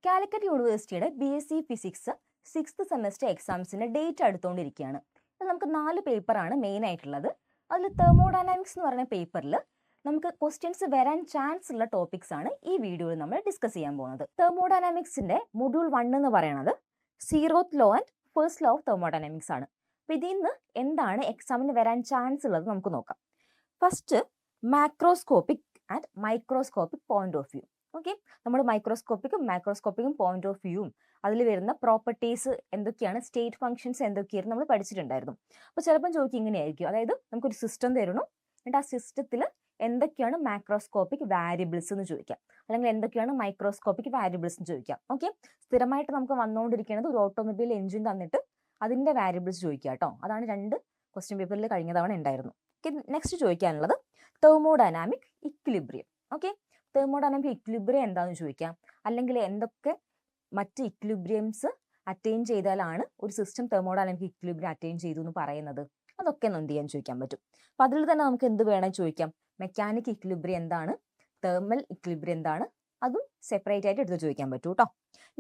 കാലിക്കറ്റ് യൂണിവേഴ്സിറ്റിയുടെ BSc physics 6th semester എക്സാംസിന്റെ date അടുത്തുകൊണ്ടിരിക്കുകയാണ്. നമുക്ക് 4 പേപ്പറാണ് മെയിൻ ആയിട്ടുള്ളത്. അതിൽ തെർമോഡൈനാമിക്സ് എന്ന് പറയുന്ന പേപ്പറിൽ നമുക്ക് ക്വസ്റ്റ്യൻസ് വരാൻ ചാൻസ് ഉള്ള ടോപ്പിക്സ് ആണ് ഈ വീഡിയോയിൽ നമ്മൾ ഡിസ്കസ് ചെയ്യാൻ പോകുന്നത്. തെർമോഡൈനാമിക്സിന്റെ മൊഡ്യൂൾ 1 എന്ന് പറയുന്നത് 0th law and first law of thermodynamics ആണ്. അപ്പോൾ ഇതിൽ നിന്ന് എന്താണ് എക്സാമിന് വരാൻ ചാൻസ് ഉള്ളത് നമുക്ക് നോക്കാം. First, macroscopic and microscopic point of view. Okay, നമ്മൾ മൈക്രോസ്കോപ്പിക്കും മാക്രോസ്കോപ്പിക്കും പോയിന്റ് ഓഫ് വ്യൂവും അതിൽ വരുന്ന പ്രോപ്പർട്ടീസ് എന്തൊക്കെയാണ്, സ്റ്റേറ്റ് ഫംഗ്ഷൻസ് എന്തൊക്കെയാണ് നമ്മൾ പഠിച്ചിട്ടുണ്ടായിരുന്നു. അപ്പോൾ ചിലപ്പം ചോദിക്കും ഇങ്ങനെയായിരിക്കും, അതായത് നമുക്കൊരു സിസ്റ്റം തരണം, എന്നിട്ട് ആ സിസ്റ്റത്തിൽ എന്തൊക്കെയാണ് മാക്രോസ്കോപ്പിക് വാരിയബിൾസ് എന്ന് ചോദിക്കാം, അല്ലെങ്കിൽ എന്തൊക്കെയാണ് മൈക്രോസ്കോപ്പിക് വാരിയബിൾസ് എന്ന് ചോദിക്കാം. ഓക്കെ, സ്ഥിരമായിട്ട് നമുക്ക് വന്നുകൊണ്ടിരിക്കുന്നത് ഒരു ഓട്ടോമൊബൈൽ എഞ്ചിൻ തന്നിട്ട് അതിൻ്റെ വാരിയബിൾസ് ചോദിക്കുക കേട്ടോ. അതാണ് 2 ക്വസ്റ്റ്യൻ പേപ്പറിൽ കഴിഞ്ഞ തവണ ഉണ്ടായിരുന്നു. ഓക്കെ, നെക്സ്റ്റ് ചോദിക്കാനുള്ളത് thermodynamic equilibrium. Okay, thermodynamic equilibrium എന്താണെന്ന് ചോദിക്കാം, അല്ലെങ്കിൽ എന്തൊക്കെ മറ്റ് ഇക്വിലിബ്രിയംസ് അറ്റൈൻ ചെയ്താലാണ് ഒരു സിസ്റ്റം തെർമോഡൈനാമിക് ഇക്വിലിബ്രിയം അറ്റൈൻ ചെയ്തു എന്ന് പറയുന്നത്, അതൊക്കെ എന്ത് ചെയ്യാൻ ചോദിക്കാൻ പറ്റും. അപ്പം അതിൽ തന്നെ നമുക്ക് എന്ത് വേണം ചോദിക്കാം, മെക്കാനിക് ഇക്വിലിബ്രിയം എന്താണ്, തെർമൽ ഇക്വിലിബ്രിയം എന്താണ്, അതും സെപ്പറേറ്റ് ആയിട്ട് എടുത്ത് ചോദിക്കാൻ പറ്റും കേട്ടോ.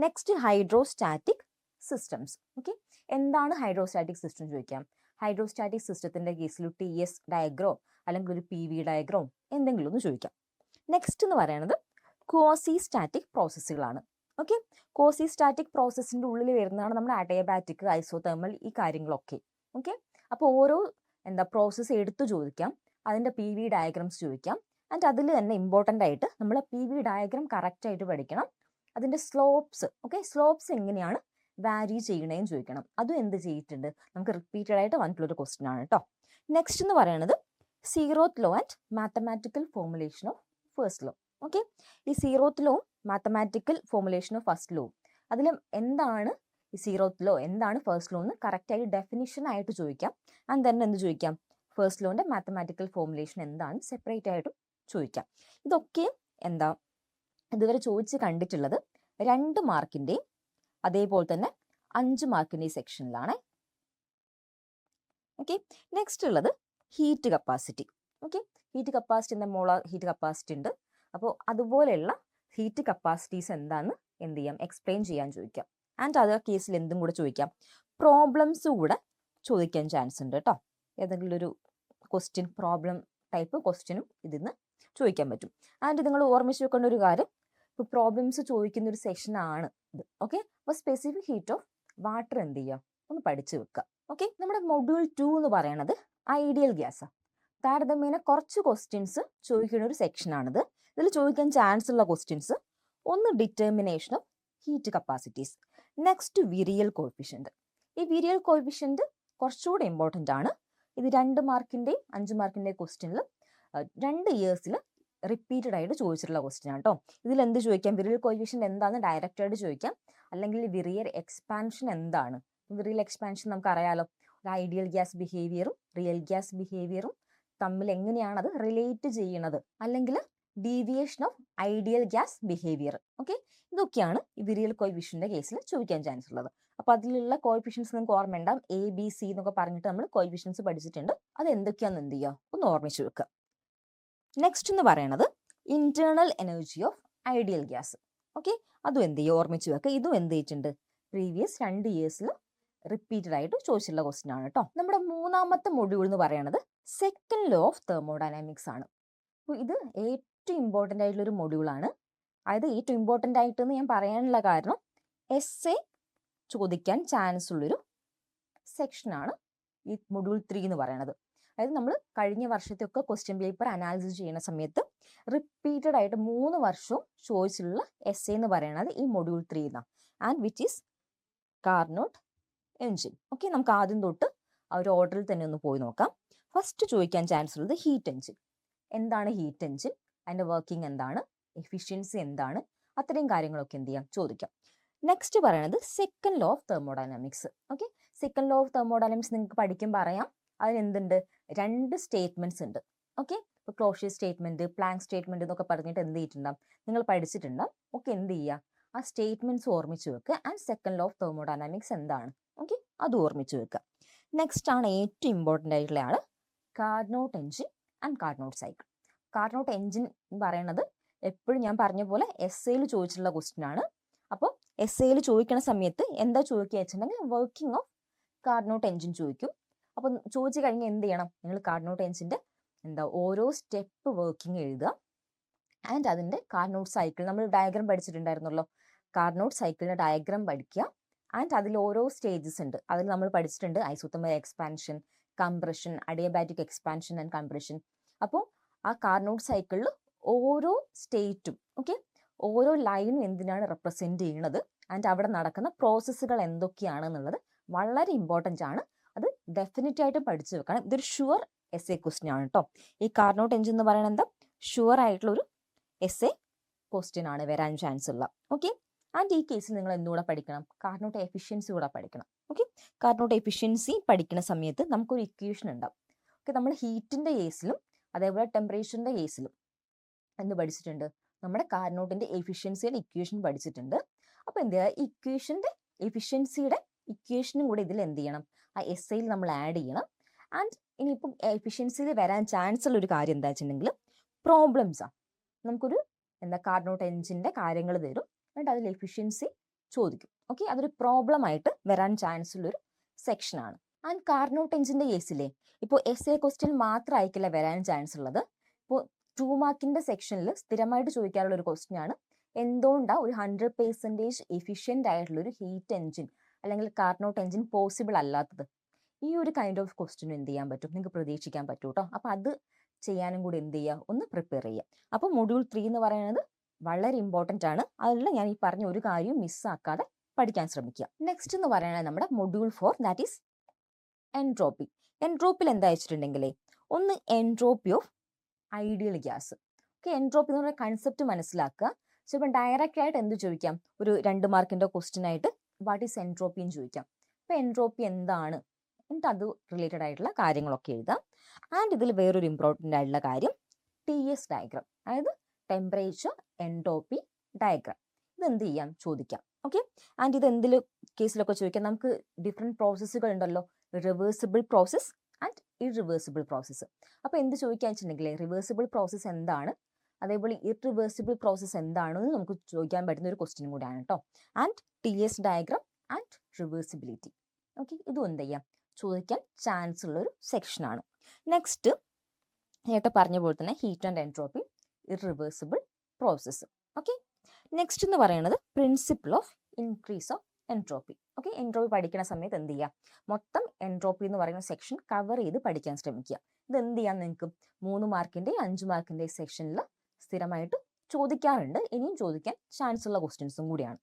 Next, hydrostatic systems. ഓക്കെ, എന്താണ് ഹൈഡ്രോസ്റ്റാറ്റിക് സിസ്റ്റം ചോദിക്കാം. ഹൈഡ്രോസ്റ്റാറ്റിക് സിസ്റ്റത്തിന്റെ കേസിൽ TS ഡയഗ്രോ അല്ലെങ്കിൽ ഒരു PV ഡയഗ്രോ എന്തെങ്കിലും ഒന്ന് ചോദിക്കാം. നെക്സ്റ്റ് എന്ന് പറയുന്നത് ക്വാസി സ്റ്റാറ്റിക് പ്രോസസ്സുകളാണ്. ഓക്കെ, ക്വാസി സ്റ്റാറ്റിക് പ്രോസസ്സിന്റെ ഉള്ളിൽ വരുന്നതാണ് നമ്മുടെ അഡയബാറ്റിക്, ഐസോതെർമൽ, ഈ കാര്യങ്ങളൊക്കെ. ഓക്കെ, അപ്പോൾ ഓരോ പ്രോസസ്സ് എടുത്തു ചോദിക്കാം, അതിൻ്റെ PV ഡയഗ്രംസ് ചോദിക്കാം. ആൻഡ് അതിൽ തന്നെ ഇമ്പോർട്ടൻ്റ് ആയിട്ട് നമ്മൾ PV ഡയഗ്രം കറക്റ്റ് ആയിട്ട് പഠിക്കണം. അതിൻ്റെ സ്ലോപ്സ്, ഓക്കെ, സ്ലോപ്സ് എങ്ങനെയാണ് വാരി ചെയ്യണേന്ന് ചോദിക്കണം. അതും എന്ത് ചെയ്തിട്ടുണ്ട്, നമുക്ക് റിപ്പീറ്റഡ് ആയിട്ട് വന്നിട്ടുള്ളൊരു ക്വസ്റ്റ്യൻ ആണ് കേട്ടോ. നെക്സ്റ്റ് എന്ന് പറയുന്നത് 0th law and mathematical formulation of first law. Okay, ഈ 0th law mathematical formulation of first law, അതിൽ എന്താണ് ഈ 0th ലോ, എന്താണ് ഫസ്റ്റ് ലോ എന്ന് കറക്റ്റായി ഡെഫിനിഷൻ ആയിട്ട് ചോദിക്കാം. ആൻഡ് തന്നെ എന്ത് ചോദിക്കാം, ഫസ്റ്റ് ലോന്റെ മാത്തമാറ്റിക്കൽ ഫോർമുലേഷൻ എന്താണ് സെപ്പറേറ്റ് ആയിട്ടും ചോദിക്കാം. ഇതൊക്കെ ഇതുവരെ ചോദിച്ച് കണ്ടിട്ടുള്ളത് 2 മാർക്കിൻ്റെയും അതേപോലെ തന്നെ 5 മാർക്കിൻ്റെ സെക്ഷനിലാണ്. ഓക്കെ, നെക്സ്റ്റ് ഉള്ളത് heat capacity. Okay, heat capacity molar heat capacity ഉണ്ട്. അപ്പോൾ അതുപോലെയുള്ള ഹീറ്റ് കപ്പാസിറ്റീസ് എന്താണെന്ന് എന്ത് ചെയ്യാം, എക്സ്പ്ലെയിൻ ചെയ്യാൻ ചോദിക്കാം. ആൻഡ് അതർ കേസിൽ എന്തും കൂടെ ചോദിക്കാം, പ്രോബ്ലംസ് കൂടെ ചോദിക്കാൻ ചാൻസ് ഉണ്ട് കേട്ടോ. ഏതെങ്കിലും ഒരു ക്വസ്റ്റ്യൻ, പ്രോബ്ലം ടൈപ്പ് ക്വസ്റ്റ്യനും ഇതിന്ന് ചോദിക്കാൻ പറ്റും. ആൻഡ് നിങ്ങൾ ഓർമ്മിച്ച് വെക്കേണ്ട ഒരു കാര്യം, ഇപ്പോൾ പ്രോബ്ലംസ് ചോദിക്കുന്ന ഒരു സെഷനാണ് ഇത്. ഓക്കെ, അപ്പോൾ സ്പെസിഫിക് ഹീറ്റ് ഓഫ് വാട്ടർ എന്ത് ചെയ്യുക, ഒന്ന് പഠിച്ചു വെക്കുക. ഓക്കെ, നമ്മുടെ മൊഡ്യൂൾ 2 എന്ന് പറയുന്നത് ഐഡിയൽ ഗ്യാസാണ്. താരതമ്യേന കുറച്ച് ക്വസ്റ്റ്യൻസ് ചോദിക്കുന്ന ഒരു സെക്ഷനാണിത്. ഇതിൽ ചോദിക്കാൻ ചാൻസ് ഉള്ള ക്വസ്റ്റ്യൻസ്, ഒന്ന് determination of heat capacities, next virial coefficient. ഈ വിരിയൽ കോഎഫിഷ്യന്റ് കുറച്ചുകൂടെ ഇമ്പോർട്ടൻ്റ് ആണ്. ഇത് 2 മാർക്കിൻ്റെയും 5 മാർക്കിൻ്റെയും ക്വസ്റ്റ്യനിൽ 2 ഇയേഴ്സിൽ റിപ്പീറ്റഡ് ആയിട്ട് ചോദിച്ചിട്ടുള്ള ക്വസ്റ്റ്യൻ ആണ് കേട്ടോ. ഇതിൽ എന്ത് ചോദിക്കാം, വിരിയൽ കോഎഫിഷ്യന്റ് എന്താണെന്ന് ഡയറക്റ്റ് ആയിട്ട് ചോദിക്കാം, അല്ലെങ്കിൽ വിരിയൽ എക്സ്പാൻഷൻ എന്താണ്. വിരിയൽ എക്സ്പാൻഷൻ നമുക്ക് അറിയാലോ, ഒരു ഐഡിയൽ ഗ്യാസ് ബിഹേവിയറും റിയൽ ഗ്യാസ് ബിഹേവിയറും തമ്മിൽ എങ്ങനെയാണ് അത് റിലേറ്റ് ചെയ്യണത്, അല്ലെങ്കിൽ deviation of ideal gas behaviour. Okay, ഇതൊക്കെയാണ് ഈ വിരിയൽ കോഎഫിഷ്യന്റിന്റെ കേസിൽ ചോദിക്കാൻ ചാൻസ് ഉള്ളത്. അപ്പോൾ അതിലുള്ള കോഎഫിഷ്യൻസ് നിങ്ങൾക്ക് ഓർമ്മയുണ്ടാവും, ABC എന്നൊക്കെ പറഞ്ഞിട്ട് നമ്മൾ കോഎഫിഷ്യൻസ് പഠിച്ചിട്ടുണ്ട്. അത് എന്തൊക്കെയാണെന്ന് എന്ത് ചെയ്യുക, ഒന്ന് ഓർമ്മിച്ച് വെക്കുക. നെക്സ്റ്റ് എന്ന് പറയുന്നത് internal energy of ideal gas. Okay, അതും എന്ത് ചെയ്യുക, ഓർമ്മിച്ച് വെക്കുക. ഇതും എന്ത് ചെയ്തിട്ടുണ്ട്, പ്രീവിയസ് 2 ഇയേഴ്സിൽ റിപ്പീറ്റഡ് ആയിട്ട് ചോദിച്ചിട്ടുള്ള ക്വസ്റ്റ്യൻ ആണ് കേട്ടോ. നമ്മുടെ 3ാമത്തെ മൊഡ്യൂൾ എന്ന് പറയുന്നത് സെക്കൻഡ് ലോ ഓഫ് തെർമോഡൈനാമിക്സ് ആണ്. അപ്പോൾ ഇത് ഏറ്റവും ഇമ്പോർട്ടൻ്റ് ആയിട്ടുള്ളൊരു മൊഡ്യൂളാണ്. അതായത് ഏറ്റവും ഇമ്പോർട്ടൻ്റ് ആയിട്ടെന്ന് ഞാൻ പറയാനുള്ള കാരണം, essay ചോദിക്കാൻ ചാൻസ് ഉള്ളൊരു സെക്ഷനാണ് ഈ മൊഡ്യൂൾ 3 എന്ന് പറയുന്നത്. അതായത് നമ്മൾ കഴിഞ്ഞ വർഷത്തെയൊക്കെ ക്വസ്റ്റ്യൻ പേപ്പർ അനാലിസിസ് ചെയ്യുന്ന സമയത്ത് റിപ്പീറ്റഡ് ആയിട്ട് 3 വർഷവും ചോദിച്ചിട്ടുള്ള essay എന്ന് പറയുന്നത് ഈ മൊഡ്യൂൾ 3 എന്നാണ്. And which is Carnot engine. Okay, നമുക്ക് ആദ്യം തൊട്ട് ആ ഒരു ഓർഡറിൽ തന്നെ ഒന്ന് പോയി നോക്കാം. ഫസ്റ്റ് ചോദിക്കാൻ ചാൻസ് ഉള്ളത് ഹീറ്റ് എൻജിൻ. എന്താണ് ഹീറ്റ് എൻജിൻ, അതിൻ്റെ വർക്കിംഗ് എന്താണ്, എഫിഷ്യൻസി എന്താണ്, അത്രയും കാര്യങ്ങളൊക്കെ എന്ത് ചെയ്യാം, ചോദിക്കാം. നെക്സ്റ്റ് പറയുന്നത് second law of thermodynamics. Okay, second law of thermodynamics നിങ്ങൾക്ക് പഠിക്കുമ്പോൾ അറിയാം, അതിന് എന്തുണ്ട്, 2 സ്റ്റേറ്റ്മെന്റ്സ് ഉണ്ട്. ഓക്കെ, ഇപ്പോൾ ക്ലോഷ്യസ് സ്റ്റേറ്റ്മെന്റ്, പ്ലാങ്ക് സ്റ്റേറ്റ്മെന്റ് എന്നൊക്കെ പറഞ്ഞിട്ട് എന്ത് ചെയ്തിട്ടുണ്ടാവും, നിങ്ങൾ പഠിച്ചിട്ടുണ്ടാവും. ഓക്കെ, എന്ത് ചെയ്യുക, ആ സ്റ്റേറ്റ്മെന്റ്സ് ഓർമ്മിച്ച് വെക്കുക. And second law of thermodynamics എന്താണ്, ഓക്കെ, അത് ഓർമ്മിച്ച് വെക്കുക. നെക്സ്റ്റ് ആണ് ഏറ്റവും ഇമ്പോർട്ടൻ്റ് ആയിട്ടുള്ള ആൾ, Carnot engine and Carnot cycle. Carnot engine എന്ന് പറയുന്നത് എപ്പോഴും ഞാൻ പറഞ്ഞ പോലെ essayയിൽ ചോദിച്ചിട്ടുള്ള ക്വസ്റ്റ്യൻ ആണ്. അപ്പോൾ എസ്സേയിൽ ചോദിക്കുന്ന സമയത്ത് എന്താ ചോദിക്കുക വെച്ചിട്ടുണ്ടെങ്കിൽ വർക്കിംഗ് ഓഫ് കാർനോട്ട് എൻജിൻ ചോദിക്കും. അപ്പം ചോദിച്ചു കഴിഞ്ഞാൽ എന്ത് ചെയ്യണം, നിങ്ങൾ കാർനോട്ട് എൻജിൻ്റെ ഓരോ സ്റ്റെപ്പ് വർക്കിംഗ് എഴുതുക. ആൻഡ് അതിൻ്റെ കാർനോട്ട് സൈക്കിൾ നമ്മൾ ഡയഗ്രാം പഠിച്ചിട്ടുണ്ടായിരുന്നല്ലോ, കാർനോട്ട് സൈക്കിളിൻ്റെ ഡയഗ്രാം പഠിക്കുക. ആൻഡ് അതിൽ ഓരോ സ്റ്റേജസ് ഉണ്ട്. അതിൽ നമ്മൾ പഠിച്ചിട്ടുണ്ട് isothermal expansion, compression, adiabatic expansion and compression. അപ്പോൾ ആ കാർനോട്ട് സൈക്കിളിൽ ഓരോ സ്റ്റേറ്റും ഓരോ ലൈനും എന്തിനാണ് റെപ്രസെൻറ്റ് ചെയ്യുന്നത്, ആൻഡ് അവിടെ നടക്കുന്ന പ്രോസസ്സുകൾ എന്തൊക്കെയാണെന്നുള്ളത് വളരെ ഇമ്പോർട്ടൻ്റ് ആണ്. അത് ഡെഫിനറ്റ് ആയിട്ട് പഠിച്ചു വെക്കണം. ഇതൊരു ഷുവർ എസ് എ ക്വസ്റ്റ്യൻ ആണ് കേട്ടോ. ഈ കാർനോട്ട് എൻജിൻ എന്ന് പറയുന്നത് എന്താ, ഷുവർ ആയിട്ടുള്ളൊരു എസ് എ ക്വസ്റ്റ്യൻ ആണ് വരാൻ ചാൻസ് ഉള്ള. ആൻഡ് ഈ കേസിൽ നിങ്ങൾ എന്തുകൂടെ പഠിക്കണം, കാർനോട്ട് എഫിഷ്യൻസി കൂടെ പഠിക്കണം. കാർനോട്ട് എഫിഷ്യൻസി പഠിക്കുന്ന സമയത്ത് നമുക്കൊരു ഇക്വേഷൻ ഉണ്ടാവും. നമ്മൾ ഹീറ്റിൻ്റെ കേസിലും അതേപോലെ ടെമ്പറേച്ചറിൻ്റെ കേസിലും എന്ത് പഠിച്ചിട്ടുണ്ട്, നമ്മുടെ കാർനോട്ടിൻ്റെ എഫിഷ്യൻസിയുടെ ഇക്വേഷൻ പഠിച്ചിട്ടുണ്ട്. അപ്പോൾ എന്ത് ചെയ്യുക, ഇക്വേഷൻ്റെ എഫിഷ്യൻസിയുടെ ഇക്വേഷനും കൂടെ ഇതിൽ എന്ത് ചെയ്യണം, ആ എസ് ഐയിൽ നമ്മൾ ആഡ് ചെയ്യണം. ആൻഡ് ഇനിയിപ്പം എഫിഷ്യൻസിയിൽ വരാൻ ചാൻസ് ഉള്ള ഒരു കാര്യം എന്താ വെച്ചിട്ടുണ്ടെങ്കിൽ പ്രോബ്ലംസാണ്. നമുക്കൊരു കാർനോട്ട് എൻജിൻ്റെ കാര്യങ്ങൾ തരും, എന്നിട്ട് അതിൽ എഫിഷ്യൻസി ചോദിക്കും. അതൊരു പ്രോബ്ലം ആയിട്ട് വരാൻ ചാൻസ് ഉള്ളൊരു സെക്ഷനാണ്. ആൻഡ് കാർനോട്ട് എൻജിൻ്റെ കേസിലെ ഇപ്പോൾ എസ് എ ക്വസ്റ്റ്യൻ മാത്രമായിരിക്കില്ല വരാൻ ചാൻസ് ഉള്ളത്. ഇപ്പോൾ 2 മാർക്കിൻ്റെ സെക്ഷനിൽ സ്ഥിരമായിട്ട് ചോദിക്കാറുള്ള ഒരു ക്വസ്റ്റ്യൻ ആണ്, എന്തുകൊണ്ടാണ് ഒരു 100% എഫിഷ്യൻ്റ് ആയിട്ടുള്ളൊരു ഹീറ്റ് എൻജിൻ അല്ലെങ്കിൽ കാർനോട്ട് എൻജിൻ പോസിബിൾ അല്ലാത്തത്. ഈ ഒരു കൈൻഡ് ഓഫ് ക്വസ്റ്റ്യൻ എന്ത് ചെയ്യാൻ പറ്റും, നിങ്ങൾക്ക് പ്രതീക്ഷിക്കാൻ പറ്റും കേട്ടോ. അപ്പോൾ അത് ചെയ്യാനും കൂടി എന്ത് ചെയ്യുക, ഒന്ന് പ്രിപ്പയർ ചെയ്യുക. അപ്പോൾ മൊഡ്യൂൾ 3 എന്ന് പറയുന്നത് വളരെ ഇമ്പോർട്ടൻ്റ് ആണ്. അതിൽ ഞാൻ ഈ പറഞ്ഞ ഒരു കാര്യവും മിസ്സാക്കാതെ പഠിക്കാൻ ശ്രമിക്കുക. നെക്സ്റ്റ് എന്ന് പറയുന്നത് നമ്മുടെ മൊഡ്യൂൾ 4, ദാറ്റ് ഈസ് എൻട്രോപ്പി. എൻട്രോപ്പിൽ എന്താ വെച്ചിട്ടുണ്ടെങ്കിലേ, ഒന്ന് entropy of ideal gas. Entropy എന്ന് പറയുന്ന കൺസെപ്റ്റ് മനസ്സിലാക്കുക. ചിലപ്പോൾ ഡയറക്റ്റ് ആയിട്ട് എന്ത് ചോദിക്കാം, ഒരു 2 മാർക്കിൻ്റെ ക്വസ്റ്റ്യൻ ആയിട്ട് വാട്ട് ഈസ് എൻട്രോപ്പി എന്ന് ചോദിക്കാം. അപ്പോൾ എൻട്രോപ്പി എന്താണ്, എന്നിട്ട് അത് റിലേറ്റഡ് ആയിട്ടുള്ള കാര്യങ്ങളൊക്കെ എഴുതാം. ആൻഡ് ഇതിൽ വേറൊരു ഇമ്പോർട്ടൻ്റ് ആയിട്ടുള്ള കാര്യം TS ഡയഗ്രാം, അതായത് ടെമ്പറേച്ചർ എൻട്രോപ്പി ഡയഗ്രാം. ഇതെന്ത് ചെയ്യാം, ചോദിക്കാം. ആൻഡ് ഇത് എന്തിൽ കേസിലൊക്കെ ചോദിക്കാം, നമുക്ക് ഡിഫറെൻറ്റ് പ്രോസസ്സുകൾ ഉണ്ടല്ലോ, reversible process and irreversible process. അപ്പോൾ എന്ത് ചോദിക്കാൻ വെച്ചിട്ടുണ്ടെങ്കിൽ റിവേഴ്സിബിൾ പ്രോസസ്സ് എന്താണ്, അതേപോലെ ഇറിവേഴ്സിബിൾ പ്രോസസ്സ് എന്താണെന്ന് നമുക്ക് ചോദിക്കാൻ പറ്റുന്ന ഒരു ക്വസ്റ്റ്യൻ കൂടിയാണ് കേട്ടോ. And TS diagram and reversibility. ഇതും എന്ത് ചെയ്യാം, ചോദിക്കാൻ ചാൻസ് ഉള്ളൊരു സെക്ഷനാണ്. നെക്സ്റ്റ് നേരത്തെ പറഞ്ഞ പോലെ തന്നെ heat and entropy, irreversible process. Next എന്ന് പറയുന്നത് principle of increase of entropy. Entropy പഠിക്കുന്ന സമയത്ത് എന്ത് ചെയ്യുക, മൊത്തം എൻട്രോപ്പി എന്ന് പറയുന്ന സെക്ഷൻ കവർ ചെയ്ത് പഠിക്കാൻ ശ്രമിക്കുക. ഇത് എന്ത് ചെയ്യാൻ നിങ്ങൾക്ക് 3 മാർക്കിൻ്റെ 5 മാർക്കിൻ്റെ സെക്ഷനിൽ സ്ഥിരമായിട്ട് ചോദിക്കാറുണ്ട്, ഇനിയും ചോദിക്കാൻ ചാൻസ് ഉള്ള ക്വസ്റ്റ്യൻസും കൂടിയാണ്.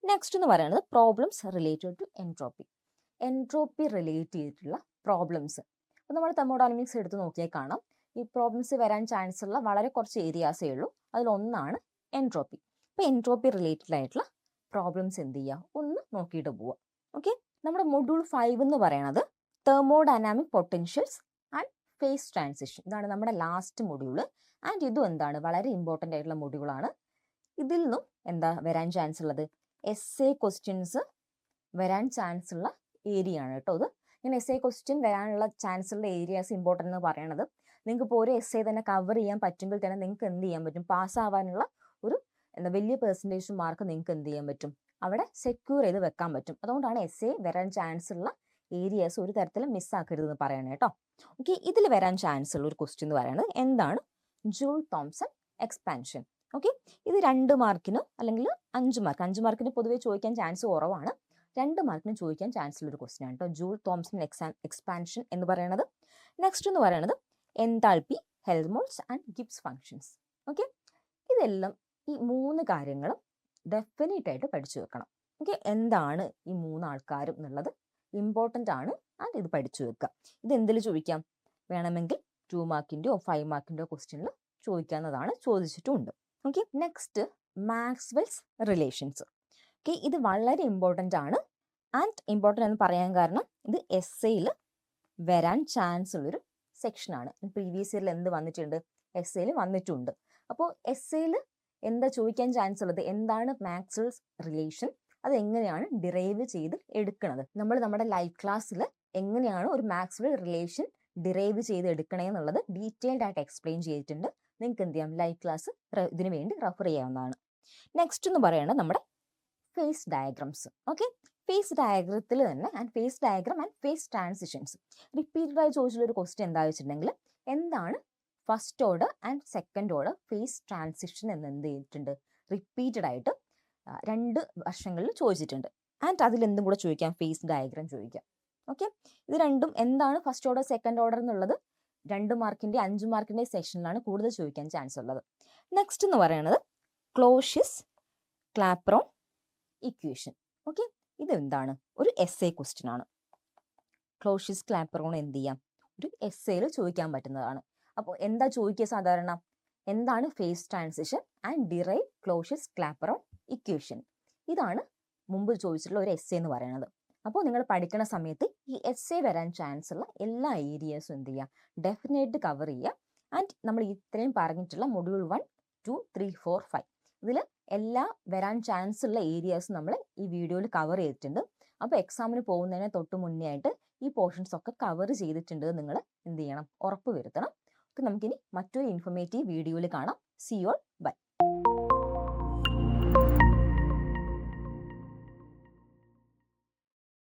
നെക്സ്റ്റ് എന്ന് പറയുന്നത് problems related to entropy. Entropy relate ചെയ്തിട്ടുള്ള പ്രോബ്ലംസ്. അപ്പോൾ നമ്മൾ തെർമോഡൈനാമിക്സ് എടുത്ത് നോക്കിയാൽ കാണാം, ഈ പ്രോബ്ലംസ് വരാൻ ചാൻസ് ഉള്ള വളരെ കുറച്ച് ഏരിയാസേ ഉള്ളൂ. അതിലൊന്നാണ് എൻട്രോപ്പി. അപ്പോൾ എൻട്രോപ്പി റിലേറ്റഡ് ആയിട്ടുള്ള പ്രോബ്ലംസ് എന്ത് ചെയ്യുക, ഒന്ന് നോക്കിയിട്ട് പോവുക. നമ്മുടെ മൊഡ്യൂൾ 5 എന്ന് പറയുന്നത് thermodynamic potentials and phase transition. ഇതാണ് നമ്മുടെ ലാസ്റ്റ് മൊഡ്യൂൾ. ആൻഡ് ഇതും എന്താണ്, വളരെ ഇമ്പോർട്ടൻ്റ് ആയിട്ടുള്ള മൊഡ്യൂളാണ്. ഇതിൽ നിന്നും എന്താ വരാൻ ചാൻസ് ഉള്ളത്, എസ് എ ക്വസ്റ്റ്യൻസ് വരാൻ ചാൻസ് ഉള്ള ഏരിയ ആണ് കേട്ടോ. ഇത് ഞാൻ എസ് എ ക്വസ്റ്റ്യൻ വരാനുള്ള ചാൻസ് ഉള്ള ഏരിയാസ് ഇമ്പോർട്ടൻ്റ് എന്ന് പറയണത്, നിങ്ങൾക്ക് ഇപ്പോൾ ഒരു എസ് എ തന്നെ കവർ ചെയ്യാൻ പറ്റുമെങ്കിൽ തന്നെ നിങ്ങൾക്ക് എന്ത് ചെയ്യാൻ പറ്റും, പാസ്സാവാനുള്ള ഒരു വലിയ പെർസെൻറ്റേജ് മാർക്ക് നിങ്ങൾക്ക് എന്ത് ചെയ്യാൻ പറ്റും, അവിടെ സെക്യൂർ ചെയ്ത് വെക്കാൻ പറ്റും. അതുകൊണ്ടാണ് എസ് എ വരാൻ ചാൻസ് ഉള്ള ഏരിയാസ് ഒരു തരത്തിലും മിസ്സാക്കരുതെന്ന് പറയണേ കേട്ടോ. ഇതിൽ വരാൻ ചാൻസ് ഉള്ള ഒരു ക്വസ്റ്റ്യൻ എന്ന് പറയുന്നത് എന്താണ്, ജൂൾ തോംസൺ എക്സ്പാൻഷൻ. ഇത് 2 മാർക്കിനോ അല്ലെങ്കിൽ 5 മാർക്ക്, 5 മാർക്കിന് പൊതുവേ ചോദിക്കാൻ ചാൻസ് കുറവാണ്, 2 മാർക്കിന് ചോദിക്കാൻ ചാൻസ് ഉള്ള ഒരു ക്വസ്റ്റ്യൻ ആണ് കേട്ടോ, ജൂൾ തോംസൺ എക്സ്പാൻഷൻ എന്ന് പറയുന്നത്. നെക്സ്റ്റ് എന്ന് പറയുന്നത് enthalpy, Helmholtz and Gibbs functions. ഇതെല്ലാം ഈ 3 കാര്യങ്ങളും ഡെഫിനറ്റ് ആയിട്ട് പഠിച്ചു വെക്കണം. എന്താണ് ഈ 3 ആൾക്കാരും എന്നുള്ളത് ഇമ്പോർട്ടൻ്റ് ആണ്. ആൻഡ് ഇത് പഠിച്ചു വെക്കുക. ഇത് എന്തിൽ ചോദിക്കാം, വേണമെങ്കിൽ 2 മാർക്കിൻ്റെയോ 5 മാർക്കിൻ്റെയോ ക്വസ്റ്റ്യനിൽ ചോദിക്കാവുന്നതാണ്, ചോദിച്ചിട്ടുമുണ്ട്. Next Maxwell's relations. ഇത് വളരെ ഇമ്പോർട്ടൻ്റ് ആണ്. ആൻഡ് ഇമ്പോർട്ടൻ്റ് എന്ന് പറയാൻ കാരണം ഇത് എസ് എയിൽ വരാൻ ചാൻസ് ഉള്ളൊരു സെക്ഷനാണ്. പ്രീവിയസ് ഇയറിൽ എന്ത് വന്നിട്ടുണ്ട്, എസ് എയിൽ വന്നിട്ടുണ്ട്. അപ്പോൾ എസ് എയിൽ എന്താ ചോദിക്കാൻ ചാൻസ് ഉള്ളത്, എന്താണ് മാക്സ്വെൽസ് റിലേഷൻ, അത് എങ്ങനെയാണ് ഡിറൈവ് ചെയ്ത് എടുക്കുന്നത്. നമ്മൾ നമ്മുടെ ലൈവ് ക്ലാസ്സിൽ എങ്ങനെയാണ് ഒരു മാക്സ്വെൽ റിലേഷൻ ഡിറൈവ് ചെയ്ത് എടുക്കണേ എന്നുള്ളത് ഡീറ്റെയിൽഡ് ആയിട്ട് എക്സ്പ്ലെയിൻ ചെയ്തിട്ടുണ്ട്. നിങ്ങൾക്ക് എന്ത് ചെയ്യാം, ലൈവ് ക്ലാസ് ഇതിനു വേണ്ടി റെഫർ ചെയ്യാവുന്നതാണ്. നെക്സ്റ്റ് എന്ന് പറയുന്നത് നമ്മുടെ ഫേസ് ഡയഗ്രംസ്. ഓക്കെ, ഫേസ് ഡയഗ്രത്തിൽ തന്നെ and phase diagram and phase transitions repeated ആയി ചോദിച്ചുള്ള ഒരു ക്വസ്റ്റ്യൻ എന്താ വെച്ചിട്ടുണ്ടെങ്കിൽ എന്താണ് first order and second order phase transition എന്ന് എന്ത് ചെയ്തിട്ടുണ്ട്, റിപ്പീറ്റഡ് ആയിട്ട് 2 വർഷങ്ങളിൽ ചോദിച്ചിട്ടുണ്ട്. ആൻഡ് അതിൽ എന്തും കൂടെ ചോദിക്കാം, ഫേസ് ഡയഗ്രം ചോദിക്കാം. ഓക്കെ, ഇത് രണ്ടും എന്താണ് ഫസ്റ്റ് ഓർഡർ സെക്കൻഡ് ഓർഡർ എന്നുള്ളത് 2 മാർക്കിൻ്റെ 5 മാർക്കിൻ്റെ സെക്ഷനിലാണ് കൂടുതൽ ചോദിക്കാൻ ചാൻസ് ഉള്ളത്. നെക്സ്റ്റ് എന്ന് പറയുന്നത് ക്ലോഷ്യസ് ക്ലാപ്രോൺ ഇക്വേഷൻ. ഓക്കെ, ഇതെന്താണ്, ഒരു എസ്സേ ക്വസ്റ്റ്യൻ ആണ്. ക്ലോഷ്യസ് ക്ലാപ്രോൺ എന്ത് ചെയ്യാം, ഒരു എസ്സേയിൽ ചോദിക്കാൻ പറ്റുന്നതാണ്. അപ്പോൾ എന്താ ചോദിക്കുക സാധാരണ, എന്താണ് phase transition and derive Clausius Clapeyron equation. ഇതാണ് മുമ്പ് ചോദിച്ചിട്ടുള്ള ഒരു എസ്സേ എന്ന് പറയുന്നത്. അപ്പോൾ നിങ്ങൾ പഠിക്കുന്ന സമയത്ത് ഈ എസ്സേ വരാൻ ചാൻസ് ഉള്ള എല്ലാ ഏരിയസും എന്ത് ചെയ്യുക, ഡെഫിനറ്റ് കവർ ചെയ്യുക. ആൻഡ് നമ്മൾ ഇത്രയും പറഞ്ഞിട്ടുള്ള മൊഡ്യൂൾ 1, 2, 3, 4, 5 ഇതിൽ എല്ലാ വരാൻ ചാൻസ് ഉള്ള ഏരിയാസ് നമ്മൾ ഈ വീഡിയോയിൽ കവർ ചെയ്തിട്ടുണ്ട്. അപ്പോൾ എക്സാമിന് പോകുന്നതിന് തൊട്ട് മുന്നേ ആയിട്ട് ഈ പോർഷൻസ് ഒക്കെ കവർ ചെയ്തിട്ടുണ്ട് നിങ്ങൾ എന്ത് ചെയ്യണം, ഉറപ്പ് വരുത്തണം. അപ്പോൾ നമുക്കിനി മറ്റൊരു ഇൻഫോർമേറ്റീവ് വീഡിയോയിൽ കാണാം. C you all.